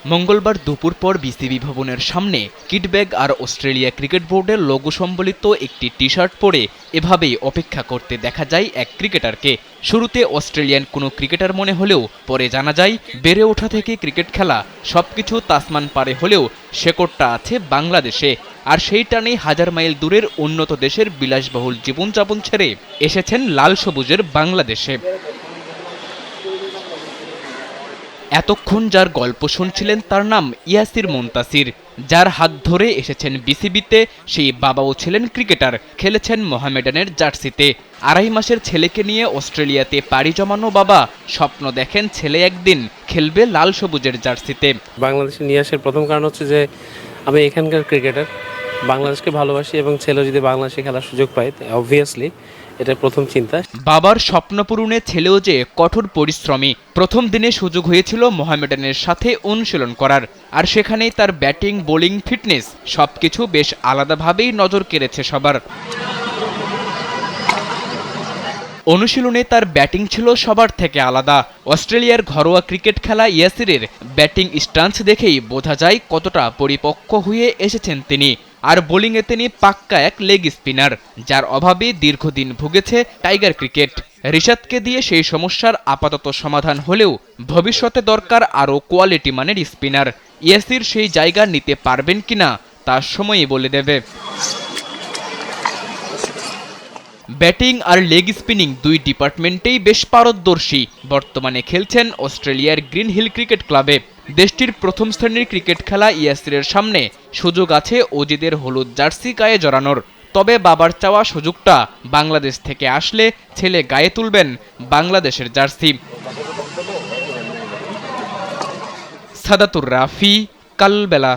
মঙ্গলবার দুপুর পর বিসিবি ভবনের সামনে কিটব্যাগ আর অস্ট্রেলিয়া ক্রিকেট বোর্ডের লোগো সম্বলিত একটি টি শার্ট পরে এভাবেই অপেক্ষা করতে দেখা যায় এক ক্রিকেটারকে। শুরুতে অস্ট্রেলিয়ান কোনো ক্রিকেটার মনে হলেও পরে জানা যায় বেড়ে ওঠা থেকে ক্রিকেট খেলা সবকিছু তাসমান পারে হলেও শেকড়টা আছে বাংলাদেশে। আর সেই টানেই হাজার মাইল দূরের উন্নত দেশের বিলাসবহুল জীবনযাপন ছেড়ে এসেছেন লাল সবুজের বাংলাদেশে। এতক্ষণ যার গল্প শুনছিলেন তার নাম ইয়াসির মুনতাসির, যার হাত ধরে এসেছেন বিসিবিতে। সেই বাবাও ছিলেন ক্রিকেটার, খেলেছেন মোহামেডানের জার্সিতে। 2.5 মাসের ছেলেকে নিয়ে অস্ট্রেলিয়াতে পাড়ি জমানো বাবা স্বপ্ন দেখেন ছেলে একদিন খেলবে লাল সবুজের জার্সিতে। বাংলাদেশে নিয়ে আসার প্রথম কারণ হচ্ছে যে আমি এখানকার ক্রিকেটার, বাংলাদেশকে ভালোবাসি এবং ছেলে যদি বাংলাদেশে খেলার সুযোগ পায় অবভিয়াসলি এটা প্রথম চিন্তা। বাবার স্বপ্ন পূরণে ছেলেও যে কঠোর পরিশ্রমী। প্রথম দিনে সুযোগ হয়েছিল মোহামেডানের সাথে অনুশীলন করার, আর সেখানেই তার ব্যাটিং, বোলিং, ফিটনেস সবকিছু বেশ আলাদাভাবেই নজর কেড়েছে সবার। অনুশীলনে তার ব্যাটিং ছিল সবার থেকে আলাদা। অস্ট্রেলিয়ার ঘরোয়া ক্রিকেট খেলা ইয়াসিরের ব্যাটিং স্টান্স দেখেই বোঝা যায় কতটা পরিপক্ক হয়ে এসেছেন তিনি। আর বোলিংয়ে তিনি পাক্কা এক লেগ স্পিনার, যার অভাবে দীর্ঘদিন ভুগেছে টাইগার ক্রিকেট। রিশাদকে দিয়ে সেই সমস্যার আপাতত সমাধান হলেও ভবিষ্যতে দরকার আরও কোয়ালিটি মানের স্পিনার। ইয়াসির সেই জায়গা নিতে পারবেন কিনা তা সময়ই বলে দেবে। ব্যাটিং আর লেগ স্পিনিং দুই ডিপার্টমেন্টেই বেশ পারদর্শী। বর্তমানে খেলছেন অস্ট্রেলিয়ার গ্রিন হিল ক্রিকেট ক্লাবে। দেশটির প্রথম শ্রেণীর ক্রিকেট খেলা ইয়াসিরের সামনে সুযোগ আছে অজিদের হলুদ জার্সি গায়ে জড়ানোর। তবে বাবার চাওয়া সুযোগটা বাংলাদেশ থেকে আসলে ছেলে গায়ে তুলবেন বাংলাদেশের জার্সি। সাদাতুর রাফি, কালবেলা।